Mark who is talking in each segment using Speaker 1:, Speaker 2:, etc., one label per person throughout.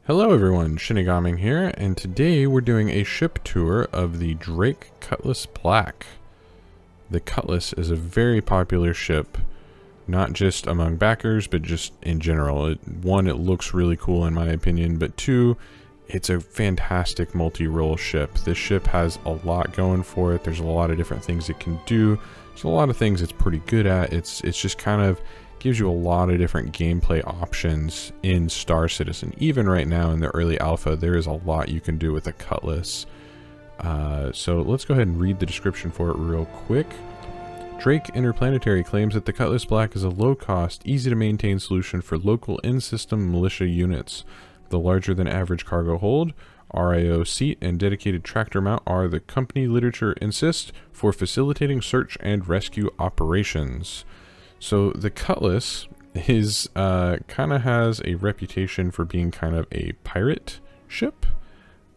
Speaker 1: Hello everyone, ShinigamiNG here, and today we're doing a ship tour of the Drake Cutlass Black. The Cutlass is a very popular ship, not just among backers, but just in general. One, it looks really cool in my opinion, but two, it's a fantastic multi-role ship. This ship has a lot going for it. There's a lot of different things it can do. There's a lot of things it's pretty good at. It's just kind of gives you a lot of different gameplay options in Star Citizen. Even right now in the early alpha, there is a lot you can do with a Cutlass. So let's go ahead and read the description for it real quick. Drake Interplanetary claims that the Cutlass Black is a low-cost, easy-to-maintain solution for local in-system militia units. The larger-than-average cargo hold, RIO seat, and dedicated tractor mount are, the company literature insists, for facilitating search and rescue operations. So the Cutlass is kind of has a reputation for being kind of a pirate ship.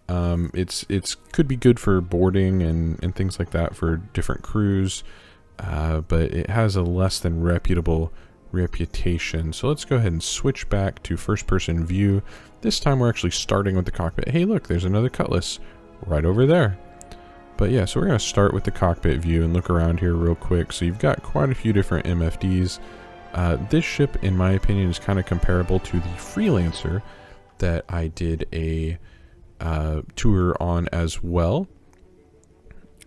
Speaker 1: It's could be good for boarding and things like that for different crews, but it has a less than reputable reputation. So let's go ahead and switch back to first-person view. This time we're actually starting with the cockpit. Hey, look, there's another Cutlass right over there. But yeah, so we're going to start with the cockpit view and look around here real quick. So you've got quite a few different MFDs. This ship, in my opinion, is kind of comparable to the Freelancer that I did a tour on as well.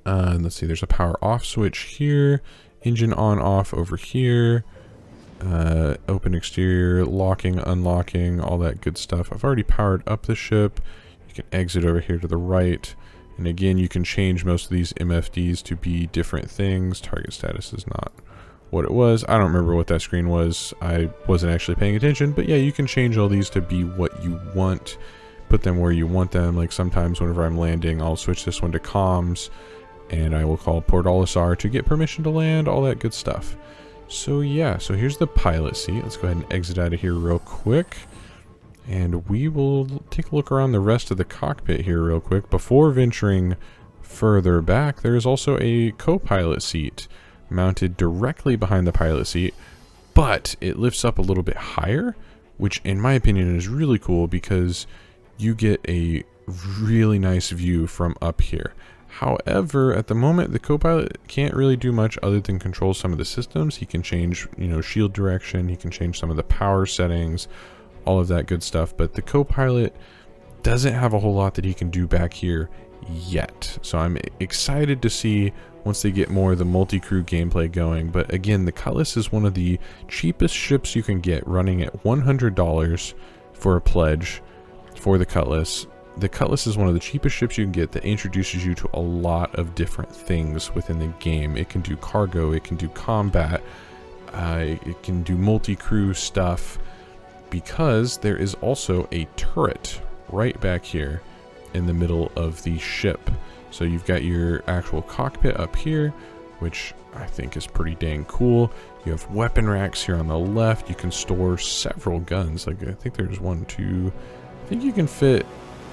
Speaker 1: Let's see, there's a power off switch here, engine on off over here, open exterior, locking, unlocking, all that good stuff. I've already powered up the ship. You can exit over here to the right. And again, you can change most of these MFDs to be different things. Target status is not what it was. I don't remember what that screen was. I wasn't actually paying attention. But yeah, you can change all these to be what you want. Put them where you want them. Like sometimes whenever I'm landing, I'll switch this one to comms. And I will call Port Olisar to get permission to land. All that good stuff. So yeah, so here's the pilot seat. Let's go ahead and exit out of here real quick. And we will take a look around the rest of the cockpit here real quick. Before venturing further back, there is also a co-pilot seat mounted directly behind the pilot seat, but it lifts up a little bit higher, which in my opinion is really cool because you get a really nice view from up here. However, at the moment, the co-pilot can't really do much other than control some of the systems. He can change, shield direction. He can change some of the power settings, all of that good stuff, but the co-pilot doesn't have a whole lot that he can do back here yet. So I'm excited to see once they get more of the multi-crew gameplay going. But again, the Cutlass is one of the cheapest ships you can get, running at $100 for a pledge for the Cutlass. The Cutlass is one of the cheapest ships you can get that introduces you to a lot of different things within the game. It can do cargo, it can do combat, it can do multi-crew stuff, because there is also a turret right back here in the middle of the ship. So you've got your actual cockpit up here, which I think is pretty dang cool. You have weapon racks here on the left. You can store several guns. Like I think there's 1, 2, I think you can fit,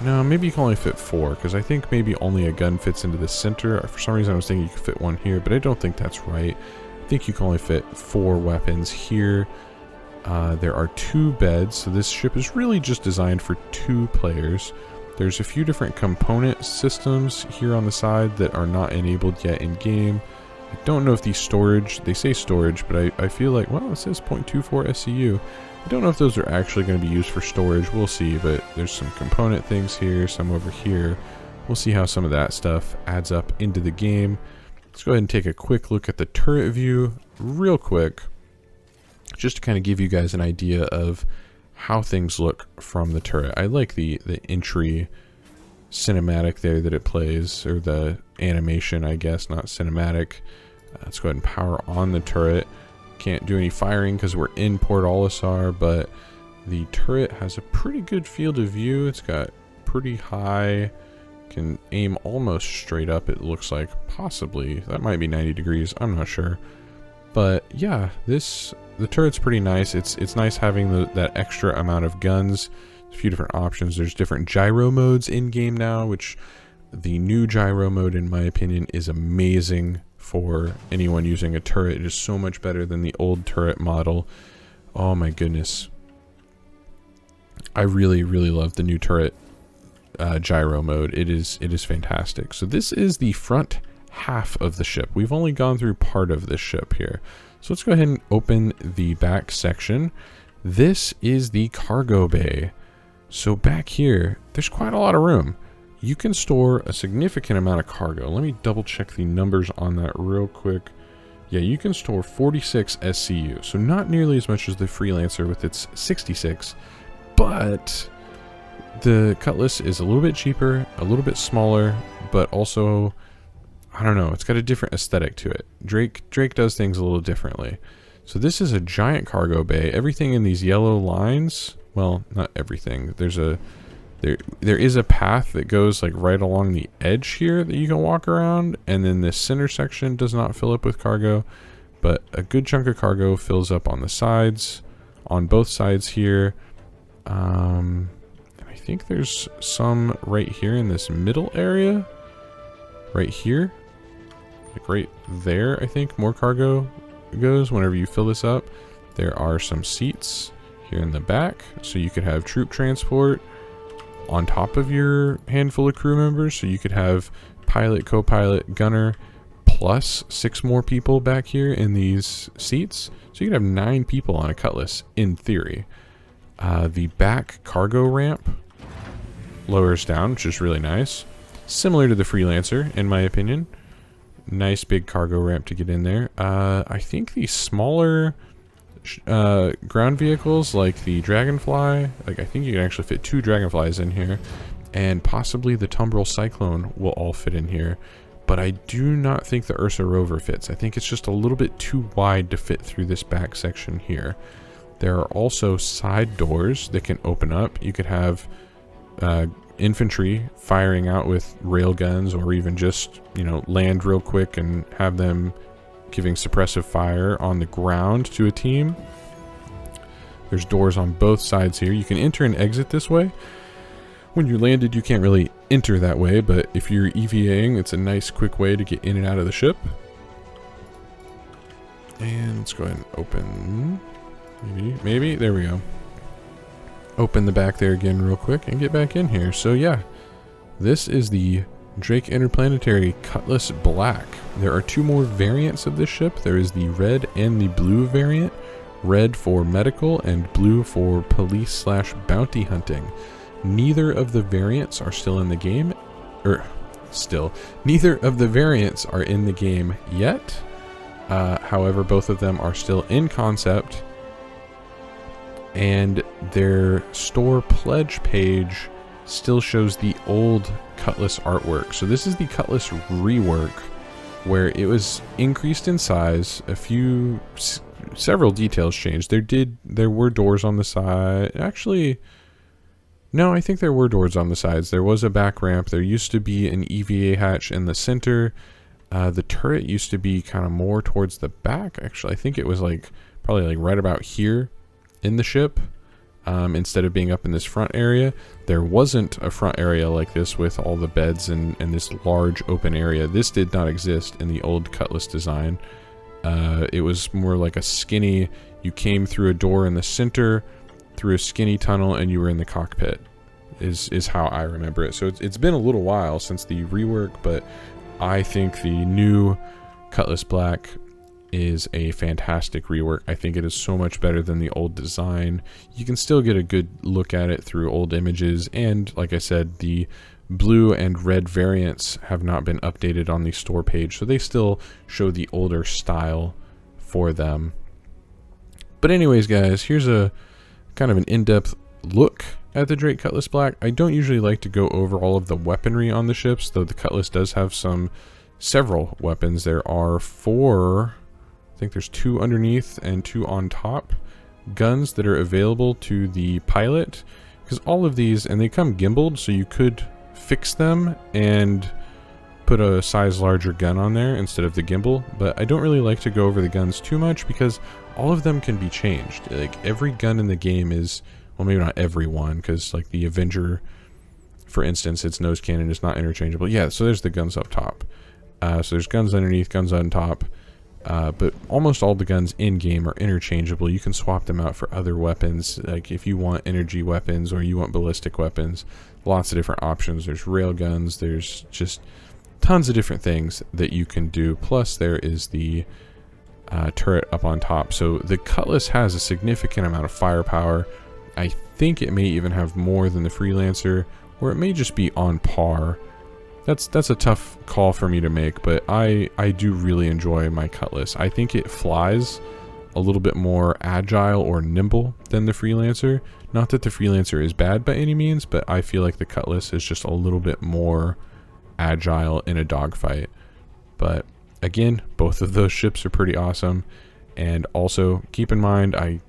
Speaker 1: no, maybe you can only fit 4, because I think maybe only a gun fits into the center. For some reason I was thinking you could fit 1 here, but I don't think that's right. I think you can only fit 4 weapons here. There are 2 beds, so this ship is really just designed for 2 players. There's a few different component systems here on the side that are not enabled yet in game. I don't know if these storage, they say storage, but I feel like, well, it says 0.24 SCU. I don't know if those are actually going to be used for storage. We'll see, but there's some component things here, some over here. We'll see how some of that stuff adds up into the game. Let's go ahead and take a quick look at the turret view real quick, just to kind of give you guys an idea of how things look from the turret. I like the entry cinematic there that it plays, or the animation, I guess, not cinematic. Let's go ahead and power on the turret. Can't do any firing because we're in Port Olisar, but the turret has a pretty good field of view. It's got pretty high, can aim almost straight up, it looks like. Possibly, that might be 90 degrees, I'm not sure. But yeah, the turret's pretty nice. It's nice having that extra amount of guns. A few different options. There's different gyro modes in game now, which the new gyro mode, in my opinion, is amazing for anyone using a turret. It is so much better than the old turret model. Oh my goodness. I really, really love the new turret gyro mode. It is fantastic. So this is the front half of the ship. We've only gone through part of this ship here. So let's go ahead and open the back section. This is the cargo bay. So back here, there's quite a lot of room. You can store a significant amount of cargo. Let me double check the numbers on that real quick. Yeah, you can store 46 SCU. So not nearly as much as the Freelancer with its 66, but the Cutlass is a little bit cheaper, a little bit smaller, but also, I don't know, it's got a different aesthetic to it. Drake does things a little differently. So this is a giant cargo bay. Everything in these yellow lines, well, not everything. There is a path that goes like right along the edge here that you can walk around, and then this center section does not fill up with cargo, but a good chunk of cargo fills up on the sides, on both sides here. And I think there's some right here in this middle area, right here, like right there. I think more cargo goes whenever you fill this up. There are some seats here in the back, so you could have troop transport on top of your handful of crew members. So you could have pilot, co-pilot, gunner, plus 6 more people back here in these seats. So you could have 9 people on a Cutlass in theory. The back cargo ramp lowers down, which is really nice. Similar to the Freelancer, in my opinion. Nice big cargo ramp to get in there. I think the smaller ground vehicles like the Dragonfly, like I think you can actually fit 2 Dragonflies in here, and possibly the Tumbril Cyclone will all fit in here, but I do not think the Ursa Rover fits. I think it's just a little bit too wide to fit through this back section here. There are also side doors that can open up. You could have infantry firing out with rail guns, or even just, you know, land real quick and have them giving suppressive fire on the ground to a team. There's doors on both sides here. You can enter and exit this way. When you're landed, you can't really enter that way, but if you're EVAing, it's a nice quick way to get in and out of the ship. And let's go ahead and open, maybe, there we go. Open the back there again real quick and get back in here. So yeah, this is the Drake Interplanetary Cutlass Black. There are 2 more variants of this ship. There is the red and the blue variant. Red for medical and blue for police/bounty hunting. Neither of the variants are still in the game. Neither of the variants are in the game yet. However, both of them are still in concept. And their store pledge page still shows the old Cutlass artwork. So this is the Cutlass rework, where it was increased in size. Several details changed. There were doors on the side. Actually, no, I think there were doors on the sides. There was a back ramp. There used to be an EVA hatch in the center. The turret used to be kind of more towards the back. Actually, I think it was probably like right about here in the ship. Instead of being up in this front area. There wasn't a front area like this with all the beds and this large open area. This did not exist in the old Cutlass design. It was more like a skinny, you came through a door in the center, through a skinny tunnel, and you were in the cockpit, is how I remember it. So it's been a little while since the rework, but I think the new Cutlass Black is a fantastic rework. I think it is so much better than the old design. You can still get a good look at it through old images, and like I said, the blue and red variants have not been updated on the store page, so they still show the older style for them. But anyways, guys, here's a kind of an in-depth look at the Drake Cutlass Black. I don't usually like to go over all of the weaponry on the ships, though the Cutlass does have several weapons. There are 4, I think there's 2 underneath and 2 on top guns that are available to the pilot, because all of these, and they come gimbaled, so you could fix them and put a size larger gun on there instead of the gimbal. But I don't really like to go over the guns too much, because all of them can be changed. Like every gun in the game is, well, maybe not every one, because like the Avenger, for instance, its nose cannon is not interchangeable. Yeah, so there's the guns up top. So there's guns underneath, guns on top. But almost all the guns in-game are interchangeable. You can swap them out for other weapons, like if you want energy weapons or you want ballistic weapons. Lots of different options. There's rail guns, there's just tons of different things that you can do. Plus there is the turret up on top. So the Cutlass has a significant amount of firepower. I think it may even have more than the Freelancer, or it may just be on par. That's a tough call for me to make, but I do really enjoy my Cutlass. I think it flies a little bit more agile or nimble than the Freelancer. Not that the Freelancer is bad by any means, but I feel like the Cutlass is just a little bit more agile in a dogfight. But again, both of those ships are pretty awesome. And also keep in mind, I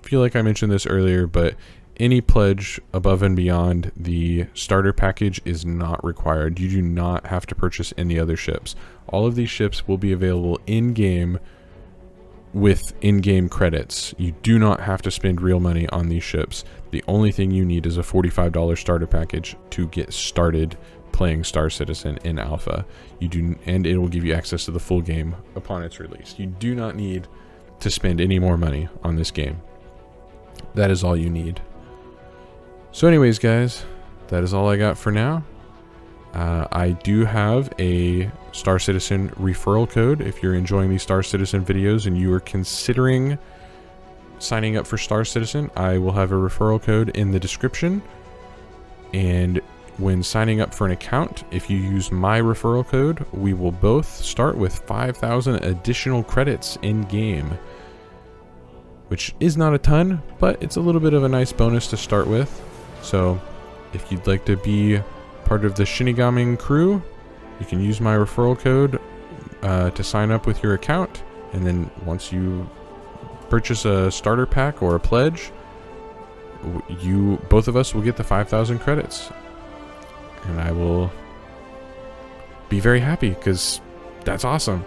Speaker 1: feel like I mentioned this earlier, but any pledge above and beyond the starter package is not required. You do not have to purchase any other ships. All of these ships will be available in-game with in-game credits. You do not have to spend real money on these ships. The only thing you need is a $45 starter package to get started playing Star Citizen in alpha. And it will give you access to the full game upon its release. You do not need to spend any more money on this game. That is all you need. So anyways, guys, that is all I got for now. I do have a Star Citizen referral code. If you're enjoying these Star Citizen videos and you are considering signing up for Star Citizen, I will have a referral code in the description. And when signing up for an account, if you use my referral code, we will both start with 5,000 additional credits in game, which is not a ton, but it's a little bit of a nice bonus to start with. So if you'd like to be part of the ShinigamiNG crew, you can use my referral code to sign up with your account. And then once you purchase a starter pack or a pledge, both of us will get the 5,000 credits. And I will be very happy because that's awesome.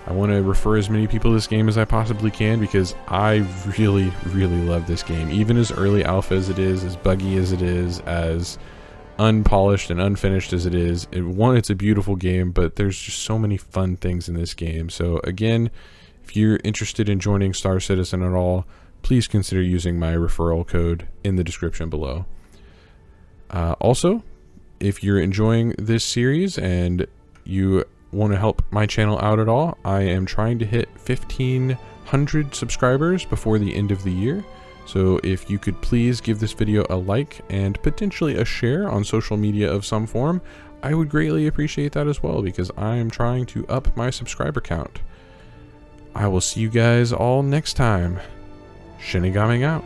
Speaker 1: I want to refer as many people to this game as I possibly can because I really, really love this game. Even as early alpha as it is, as buggy as it is, as unpolished and unfinished as it is, it's a beautiful game, but there's just so many fun things in this game. So again, if you're interested in joining Star Citizen at all, please consider using my referral code in the description below. Also, if you're enjoying this series and you want to help my channel out at all, I am trying to hit 1,500 subscribers before the end of the year. So if you could please give this video a like and potentially a share on social media of some form, I would greatly appreciate that as well because I am trying to up my subscriber count. I will see you guys all next time. ShinigamiNG out.